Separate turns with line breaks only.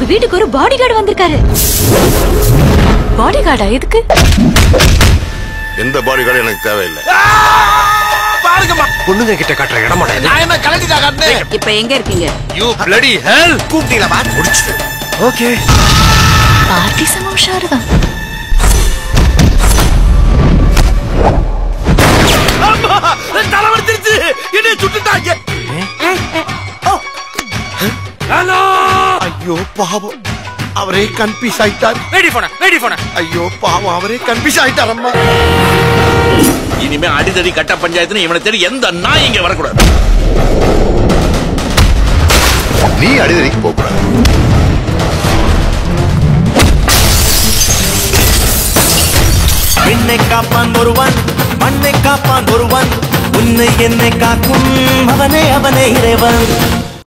உங்க வீட்டுக்கு ஒரு பாடி கார்டு வந்திருக்காரு. பாடி கார்டா? எதுக்கு?
எந்த பாடி கார்டு எனக்கு தேவையில்லை.
பாருங்கம்மா, பொண்ணுங்க கிட்ட காட்டுற இடமா இது? நான் என்ன கலட்டிட்டா காட்டுனேன்?
இப்ப எங்க இருக்கீங்க?
You bloody hell! கூப்பிட்டீங்களா பா? முடிச்சு. ஓகே.
பார்ட்டி செம உஷாருதான்.
அம்மா, தலைவர்த்திருச்சு. என்னை சுட்டுட்டாங்க. ஹலோ! ஐயோ பாவம், அவரே கன்ஃபியூஸ் ஆயிட்டார். வெடி போன. ஐயோ பாவம், அவரே கன்ஃபியூஸ் ஆயிட்டார் அம்மா.
இனிமே அடிதடி கட்ட பஞ்சாயத்துன்னு இவனை தேடி எந்த நாய் இங்க வரக்கூடாது. நீ அடிதடிக்கு போக கூடாது.
என்னை காப்பான் ஒருவன், மண்ணை காப்பான் ஒருவன், உன்னை என்னை காக்கும் அவனே இறைவன்.